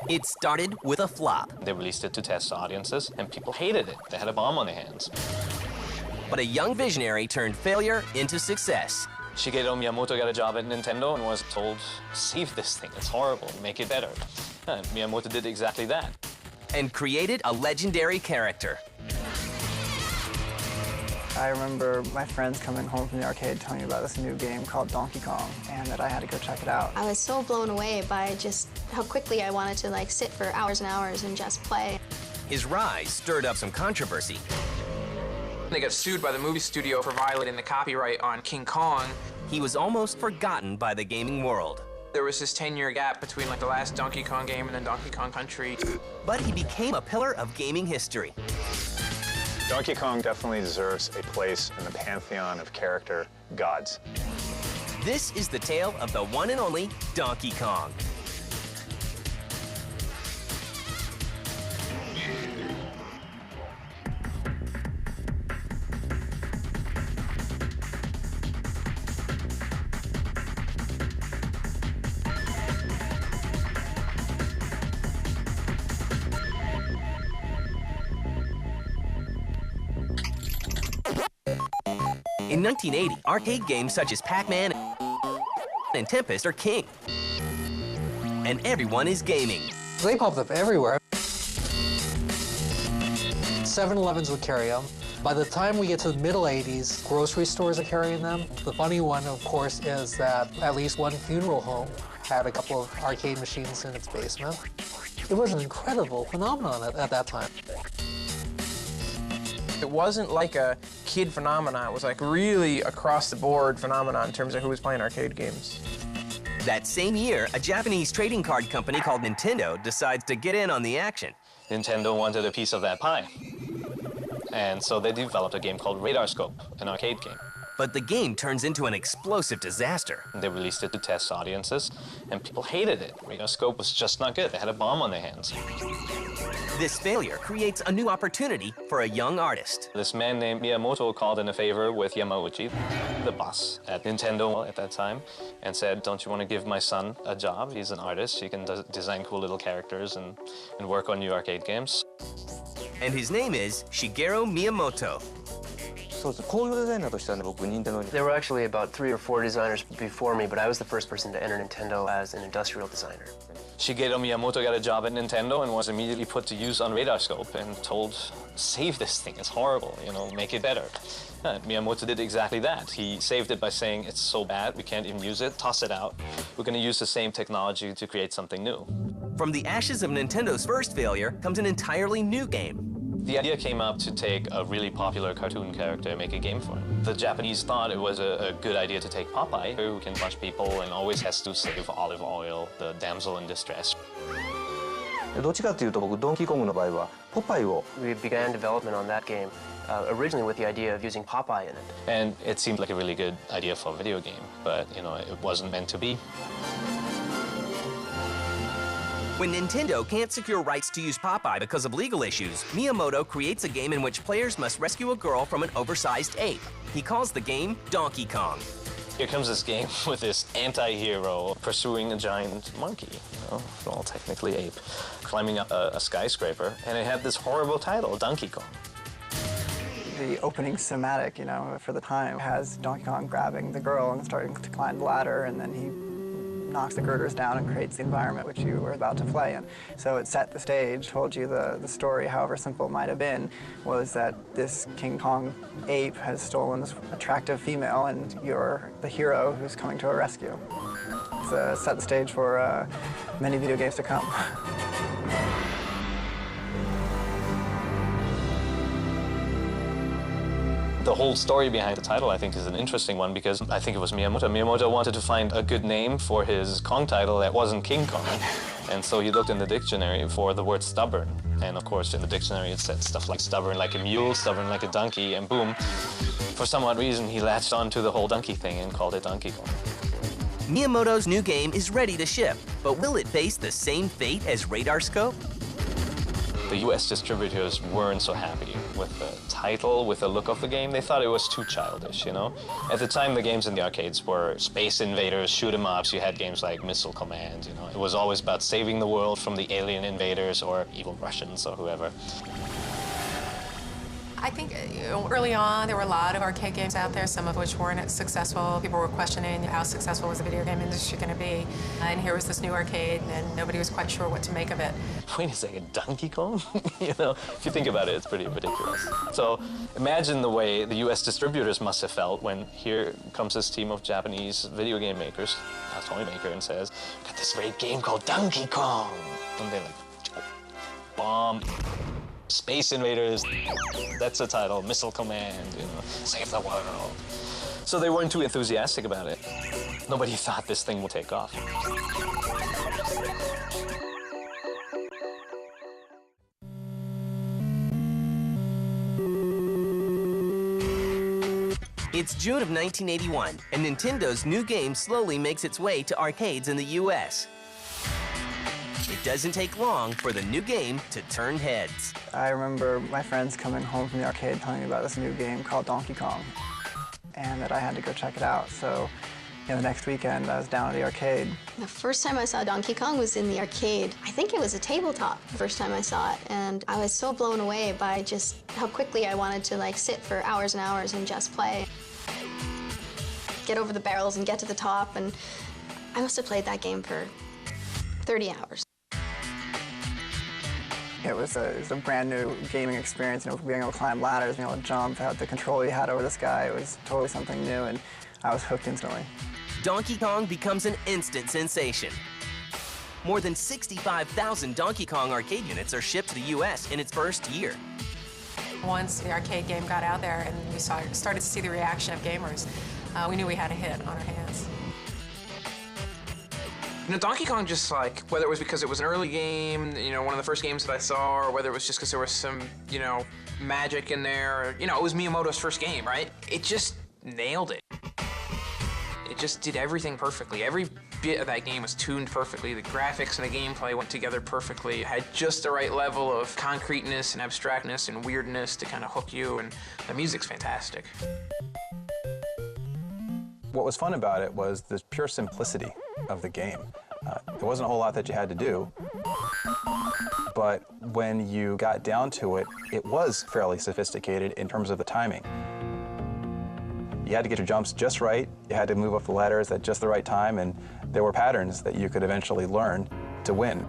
It started with a flop. They released it to test audiences, and people hated it. They had a bomb on their hands. But a young visionary turned failure into success. Shigeru Miyamoto got a job at Nintendo and was told, save this thing, it's horrible, make it better. And Miyamoto did exactly that. And created a legendary character. I remember my friends coming home from the arcade telling me about this new game called Donkey Kong and that I had to go check it out. I was so blown away by just how quickly I wanted to sit for hours and hours and just play. His rise stirred up some controversy. They got sued by the movie studio for violating the copyright on King Kong. He was almost forgotten by the gaming world. There was this 10-year gap between the last Donkey Kong game and then Donkey Kong Country. But he became a pillar of gaming history. Donkey Kong definitely deserves a place in the pantheon of character gods. This is the tale of the one and only Donkey Kong. In 1980, arcade games such as Pac-Man and Tempest are king. And everyone is gaming. They popped up everywhere. 7-Elevens would carry them. By the time we get to the middle 80s, grocery stores are carrying them. The funny one, of course, is that at least one funeral home had a couple of arcade machines in its basement. It was an incredible phenomenon at that time. It wasn't like a kid phenomenon. It was really across-the-board phenomenon in terms of who was playing arcade games. That same year, a Japanese trading card company called Nintendo decides to get in on the action. Nintendo wanted a piece of that pie. And so they developed a game called Radar Scope, an arcade game. But the game turns into an explosive disaster. They released it to test audiences, and people hated it. Radar Scope was just not good. They had a bomb on their hands. This failure creates a new opportunity for a young artist. This man named Miyamoto called in a favor with Yamauchi, the boss at Nintendo at that time, and said, don't you want to give my son a job? He's an artist. He can design cool little characters and work on new arcade games. And his name is Shigeru Miyamoto. There were actually about 3 or 4 designers before me, but I was the first person to enter Nintendo as an industrial designer. Shigeru Miyamoto got a job at Nintendo and was immediately put to use on Radar Scope and told, save this thing, it's horrible, make it better. And Miyamoto did exactly that. He saved it by saying, it's so bad, we can't even use it, toss it out. We're going to use the same technology to create something new. From the ashes of Nintendo's first failure comes an entirely new game. The idea came up to take a really popular cartoon character and make a game for it. The Japanese thought it was a good idea to take Popeye, who can punch people and always has to save Olive Oil, the damsel in distress. We began development on that game originally with the idea of using Popeye in it. And it seemed like a really good idea for a video game, but it wasn't meant to be. When Nintendo can't secure rights to use Popeye because of legal issues, Miyamoto creates a game in which players must rescue a girl from an oversized ape. He calls the game Donkey Kong. Here comes this game with this anti-hero pursuing a giant monkey, well, technically ape, climbing up a skyscraper, and it had this horrible title, Donkey Kong. The opening cinematic, for the time, has Donkey Kong grabbing the girl and starting to climb the ladder, and then he knocks the girders down and creates the environment which you were about to play in. So it set the stage, told you the story, however simple it might have been, was that this King Kong ape has stolen this attractive female and you're the hero who's coming to her rescue. It's set the stage for many video games to come. The whole story behind the title, I think, is an interesting one because I think it was Miyamoto. Miyamoto wanted to find a good name for his Kong title that wasn't King Kong. And so he looked in the dictionary for the word stubborn. And of course, in the dictionary, it said stuff like stubborn like a mule, stubborn like a donkey, and boom. For some odd reason, he latched onto the whole donkey thing and called it Donkey Kong. Miyamoto's new game is ready to ship, but will it face the same fate as Radar Scope? The US distributors weren't so happy with the title, with the look of the game. They thought it was too childish, you know? At the time, the games in the arcades were Space Invaders, shoot 'em ups. You had games like Missile Command, you know? It was always about saving the world from the alien invaders or evil Russians or whoever. I think early on there were a lot of arcade games out there, some of which weren't successful. People were questioning how successful was the video game industry going to be. And here was this new arcade, and nobody was quite sure what to make of it. Wait a second, Donkey Kong? You know, if you think about it, it's pretty ridiculous. So imagine the way the US distributors must have felt when here comes this team of Japanese video game makers, a toy maker, and says, got this great game called Donkey Kong. And they're like, bomb. Space Invaders, that's the title, Missile Command, you know, save the world. So they weren't too enthusiastic about it. Nobody thought this thing would take off. It's June of 1981, and Nintendo's new game slowly makes its way to arcades in the US. It doesn't take long for the new game to turn heads. I remember my friends coming home from the arcade telling me about this new game called Donkey Kong, and that I had to go check it out. So, you know, the next weekend I was down at the arcade. The first time I saw Donkey Kong was in the arcade. I think it was a tabletop the first time I saw it, and I was so blown away by just how quickly I wanted to like sit for hours and hours and just play. Get over the barrels and get to the top, and I must have played that game for 30 hours. It was a brand new gaming experience, you know, being able to climb ladders, being able to jump, how the control you had over the sky. It was totally something new, and I was hooked instantly. Donkey Kong becomes an instant sensation. More than 65,000 Donkey Kong arcade units are shipped to the US in its first year. Once the arcade game got out there and we started to see the reaction of gamers, we knew we had a hit on our hands. You know, Donkey Kong, just like, whether it was because it was an early game, you know, one of the first games that I saw, or whether it was just because there was some, you know, magic in there, or, you know, it was Miyamoto's first game, right? It just nailed it. It just did everything perfectly. Every bit of that game was tuned perfectly. The graphics and the gameplay went together perfectly. It had just the right level of concreteness and abstractness and weirdness to kind of hook you, and the music's fantastic. What was fun about it was the pure simplicity of the game. There wasn't a whole lot that you had to do, but when you got down to it, it was fairly sophisticated in terms of the timing. You had to get your jumps just right, you had to move up the ladders at just the right time, and there were patterns that you could eventually learn to win.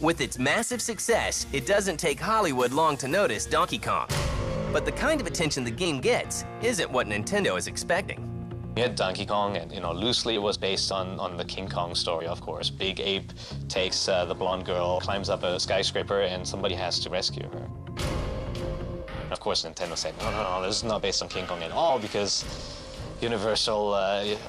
With its massive success, it doesn't take Hollywood long to notice Donkey Kong. But the kind of attention the game gets isn't what Nintendo is expecting. You had Donkey Kong, and, you know, loosely it was based on the King Kong story, of course. Big ape takes the blonde girl, climbs up a skyscraper, and somebody has to rescue her. Of course, Nintendo said, no, this is not based on King Kong at all, because Universal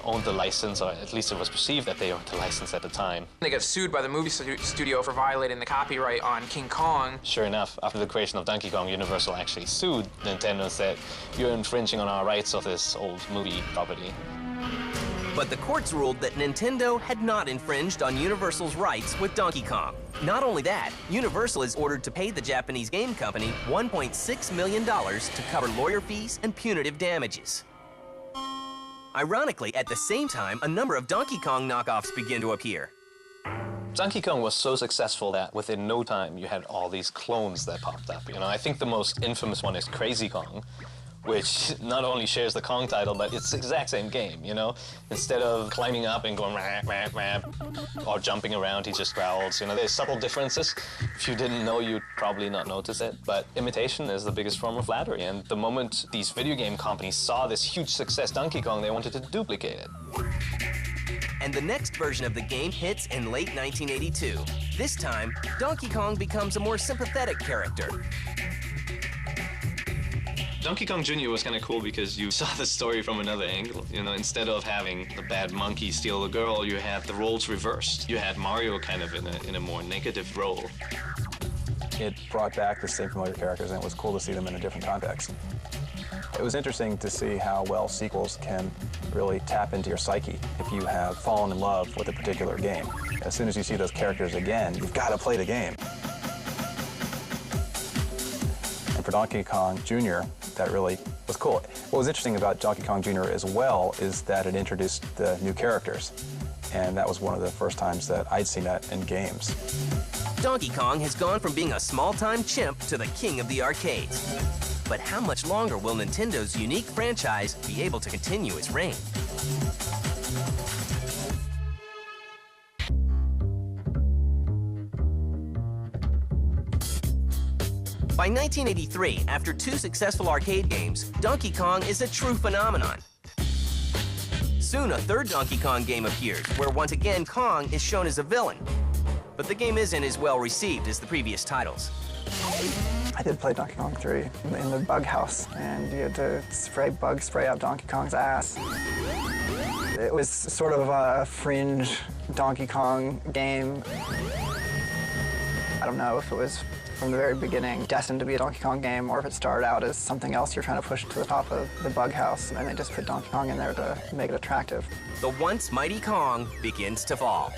owned the license, or at least it was perceived that they owned the license at the time. They got sued by the movie studio for violating the copyright on King Kong. Sure enough, after the creation of Donkey Kong, Universal actually sued Nintendo and said, you're infringing on our rights of this old movie property. But the courts ruled that Nintendo had not infringed on Universal's rights with Donkey Kong. Not only that, Universal is ordered to pay the Japanese game company $1.6 million to cover lawyer fees and punitive damages. Ironically, at the same time, a number of Donkey Kong knockoffs begin to appear. Donkey Kong was so successful that within no time you had all these clones that popped up. You know, I think the most infamous one is Crazy Kong, which not only shares the Kong title, but it's the exact same game, you know? Instead of climbing up and going rah, rah, rah, or jumping around, he just growls. You know, there's subtle differences. If you didn't know, you'd probably not notice it. But imitation is the biggest form of flattery. And the moment these video game companies saw this huge success, Donkey Kong, they wanted to duplicate it. And the next version of the game hits in late 1982. This time, Donkey Kong becomes a more sympathetic character. Donkey Kong Jr. was kind of cool because you saw the story from another angle. You know, instead of having the bad monkey steal the girl, you had the roles reversed. You had Mario kind of in a more negative role. It brought back the same familiar characters, and it was cool to see them in a different context. It was interesting to see how well sequels can really tap into your psyche if you have fallen in love with a particular game. As soon as you see those characters again, you've got to play the game. And for Donkey Kong Jr., that really was cool. What was interesting about Donkey Kong Jr. as well is that it introduced the new characters. And that was one of the first times that I'd seen that in games. Donkey Kong has gone from being a small-time chimp to the king of the arcades. But how much longer will Nintendo's unique franchise be able to continue its reign? By 1983, after 2 successful arcade games, Donkey Kong is a true phenomenon. Soon, a 3rd Donkey Kong game appears, where once again Kong is shown as a villain. But the game isn't as well received as the previous titles. I did play Donkey Kong 3 in the bug house, and you had to spray bug spray up Donkey Kong's ass. It was sort of a fringe Donkey Kong game. I don't know if it was from the very beginning destined to be a Donkey Kong game, or if it started out as something else you're trying to push to the top of the bug house, and they just put Donkey Kong in there to make it attractive. The once mighty Kong begins to fall.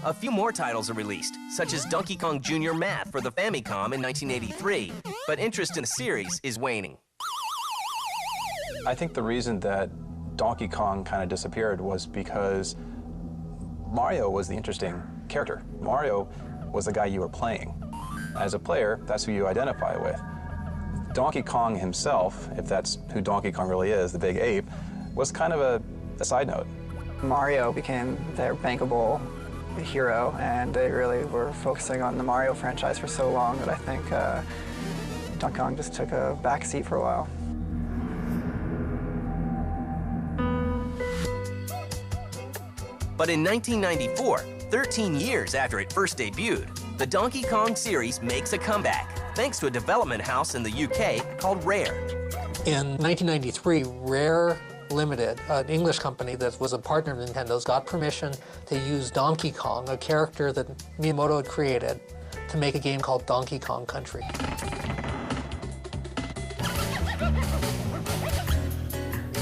A few more titles are released, such as Donkey Kong Jr. Math for the Famicom in 1983, but interest in the series is waning. I think the reason that Donkey Kong kind of disappeared was because Mario was the interesting character. Mario was the guy you were playing. As a player, that's who you identify with. Donkey Kong himself, if that's who Donkey Kong really is, the big ape, was kind of a side note. Mario became their bankable hero, and they really were focusing on the Mario franchise for so long that I think Donkey Kong just took a back seat for a while. But in 1994, 13 years after it first debuted, the Donkey Kong series makes a comeback, thanks to a development house in the UK called Rare. In 1993, Rare Limited, an English company that was a partner of Nintendo's, got permission to use Donkey Kong, a character that Miyamoto had created, to make a game called Donkey Kong Country.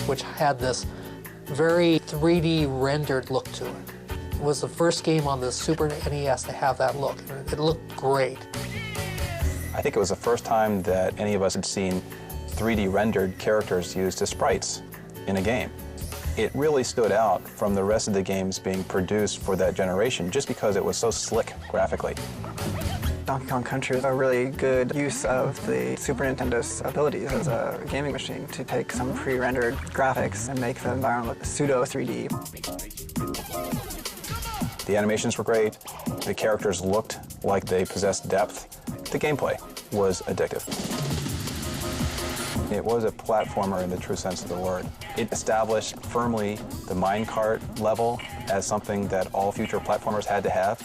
Which had this very 3D rendered look to it. It was the first game on the Super NES to have that look. It looked great. I think it was the first time that any of us had seen 3D rendered characters used as sprites in a game. It really stood out from the rest of the games being produced for that generation just because it was so slick graphically. Donkey Kong Country is a really good use of the Super Nintendo's abilities as a gaming machine to take some pre-rendered graphics and make the environment look pseudo 3D. The animations were great, the characters looked like they possessed depth, the gameplay was addictive. It was a platformer in the true sense of the word. It established firmly the minecart level as something that all future platformers had to have.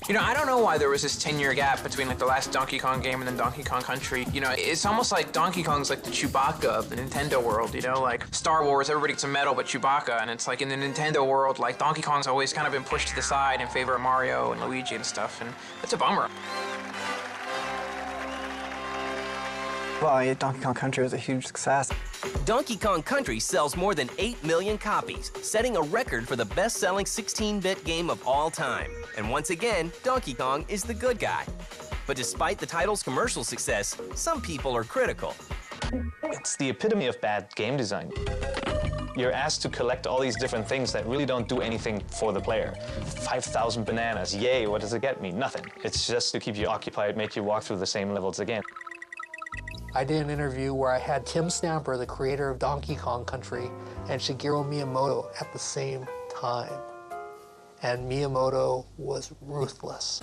You know, I don't know why there was this 10-year gap between like the last Donkey Kong game and then Donkey Kong Country. You know, it's almost like Donkey Kong's like the Chewbacca of the Nintendo world, you know? Like Star Wars, everybody gets a medal but Chewbacca, and it's like in the Nintendo world, like Donkey Kong's always kind of been pushed to the side in favor of Mario and Luigi and stuff, and it's a bummer. Well, Donkey Kong Country was a huge success. Donkey Kong Country sells more than 8 million copies, setting a record for the best-selling 16-bit game of all time. And once again, Donkey Kong is the good guy. But despite the title's commercial success, some people are critical. It's the epitome of bad game design. You're asked to collect all these different things that really don't do anything for the player. 5,000 bananas, yay, what does it get me? Nothing. It's just to keep you occupied, make you walk through the same levels again. I did an interview where I had Tim Stamper, the creator of Donkey Kong Country, and Shigeru Miyamoto at the same time. And Miyamoto was ruthless.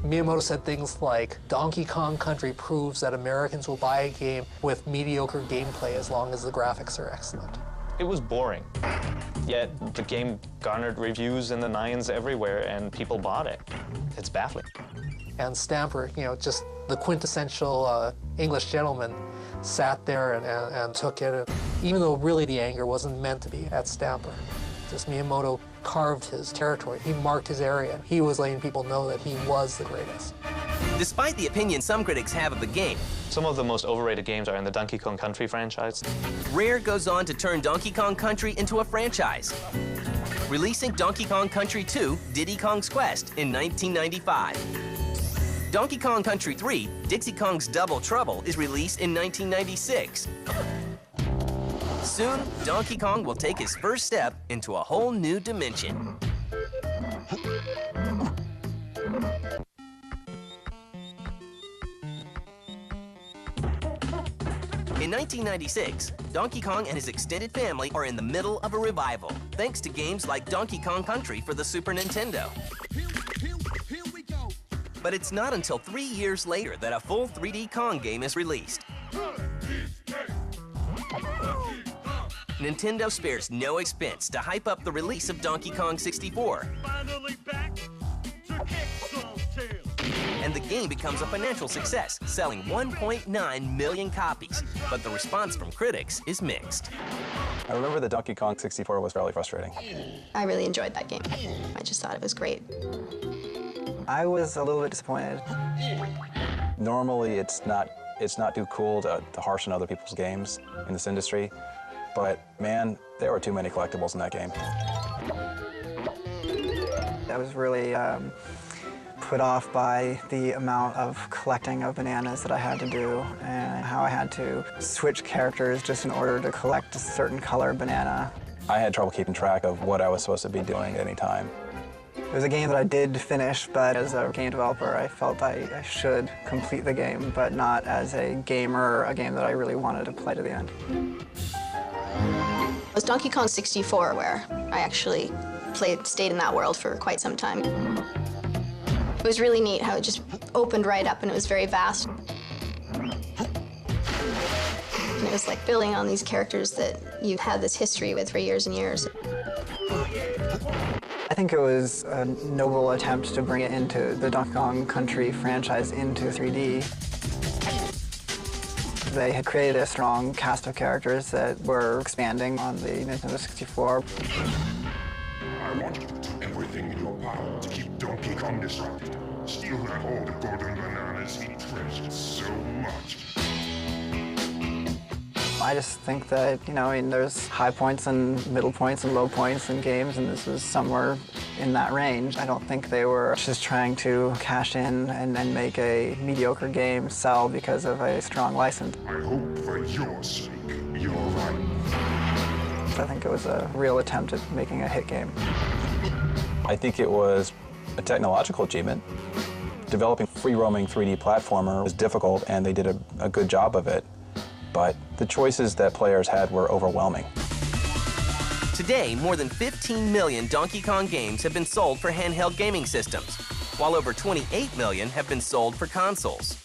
Miyamoto said things like, Donkey Kong Country proves that Americans will buy a game with mediocre gameplay as long as the graphics are excellent. It was boring, yet the game garnered reviews in the 9s everywhere and people bought it. It's baffling. And Stamper, you know, just the quintessential English gentleman, sat there and took it. And even though really the anger wasn't meant to be at Stamper, practice. Miyamoto carved his territory. He marked his area. He was letting people know that he was the greatest. Despite the opinion some critics have of the game, Some of the most overrated games are in the Donkey Kong Country franchise. Rare goes on to turn Donkey Kong Country into a franchise, releasing Donkey Kong Country 2: Diddy Kong's Quest in 1995. Donkey Kong Country 3: Dixie Kong's Double Trouble is released in 1996. Soon, Donkey Kong will take his first step into a whole new dimension. In 1996, Donkey Kong and his extended family are in the middle of a revival, thanks to games like Donkey Kong Country for the Super Nintendo. But it's not until 3 years later that a full 3D Kong game is released. Nintendo spares no expense to hype up the release of Donkey Kong 64. And the game becomes a financial success, selling 1.9 million copies. But the response from critics is mixed. I remember that Donkey Kong 64 was fairly frustrating. I really enjoyed that game. I just thought it was great. I was a little bit disappointed. Normally, it's not too cool to harsh on other people's games in this industry, but man, there were too many collectibles in that game. I was really put off by the amount of collecting of bananas that I had to do and how I had to switch characters just in order to collect a certain color banana. I had trouble keeping track of what I was supposed to be doing at any time. It was a game that I did finish, but as a game developer, I felt I should complete the game, but not as a gamer, a game that I really wanted to play to the end. It was Donkey Kong 64 where I actually stayed in that world for quite some time. It was really neat how it just opened right up and it was very vast. And it was like building on these characters that you had this history with for years and years. I think it was a noble attempt to bring it into the Donkey Kong Country franchise into 3D. They had created a strong cast of characters that were expanding on the Nintendo 64. I want you to do everything in your power to keep Donkey Kong distracted. Steal that all the golden bananas he treasured so much. I just think that, there's high points and middle points and low points in games, and this was somewhere in that range. I don't think they were just trying to cash in and make a mediocre game sell because of a strong license. I hope for your sake, you're right. I think it was a real attempt at making a hit game. I think it was a technological achievement. Developing free-roaming 3D platformer was difficult, and they did a good job of it. But the choices that players had were overwhelming. Today, more than 15 million Donkey Kong games have been sold for handheld gaming systems, while over 28 million have been sold for consoles.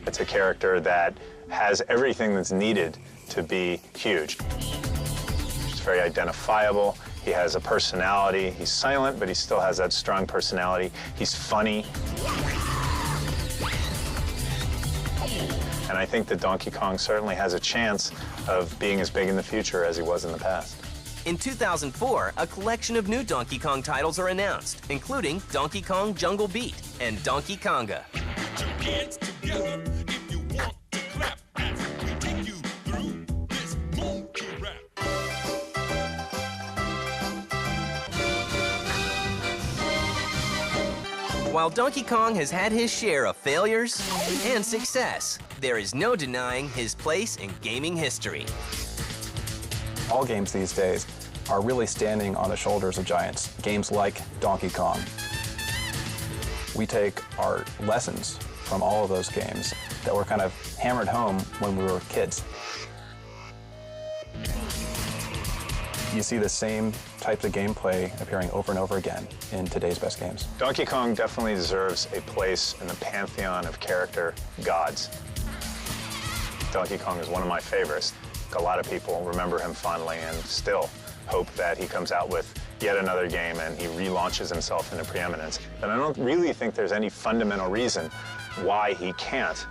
It's a character that has everything that's needed to be huge. He's very identifiable. He has a personality. He's silent, but he still has that strong personality. He's funny. And I think that Donkey Kong certainly has a chance of being as big in the future as he was in the past. In 2004, a collection of new Donkey Kong titles are announced, including Donkey Kong Jungle Beat and Donkey Konga. While Donkey Kong has had his share of failures and success, there is no denying his place in gaming history. All games these days are really standing on the shoulders of giants. Games like Donkey Kong. We take our lessons from all of those games that were kind of hammered home when we were kids. You see the same types of gameplay appearing over and over again in today's best games. Donkey Kong definitely deserves a place in the pantheon of character gods. Donkey Kong is one of my favorites. A lot of people remember him fondly and still hope that he comes out with yet another game and he relaunches himself into preeminence. And I don't really think there's any fundamental reason why he can't.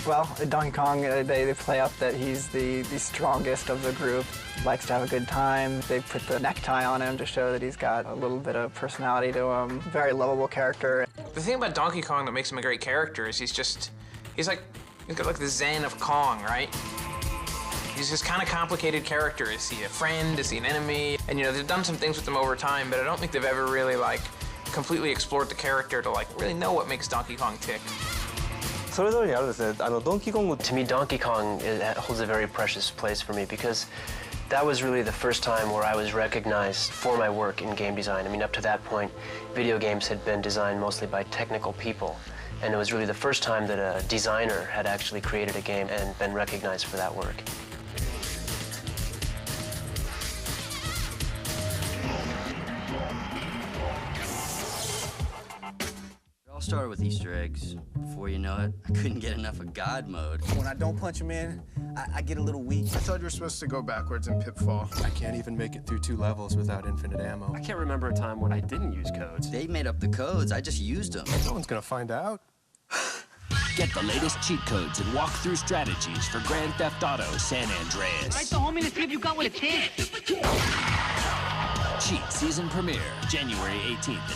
Well, Donkey Kong, they play up that he's the strongest of the group, likes to have a good time. They put the necktie on him to show that he's got a little bit of personality to him. Very lovable character. The thing about Donkey Kong that makes him a great character is he's got like the zen of Kong, right? He's this kind of complicated character. Is he a friend? Is he an enemy? And you know, they've done some things with him over time, but I don't think they've ever really like completely explored the character to like really know what makes Donkey Kong tick. To me, Donkey Kong holds a very precious place for me because that was really the first time where I was recognized for my work in game design. I mean, up to that point, video games had been designed mostly by technical people, and it was really the first time that a designer had actually created a game and been recognized for that work. It all started with Easter eggs. Before you know it, I couldn't get enough of God mode. When I don't punch him in, I get a little weak. I thought you were supposed to go backwards in Pitfall. I can't even make it through 2 levels without infinite ammo. I can't remember a time when I didn't use codes. They made up the codes, I just used them. No one's gonna find out. Get the latest cheat codes and walk-through strategies for Grand Theft Auto San Andreas. Write the homie to see if you got what it takes. Cheat season premiere, January 18th.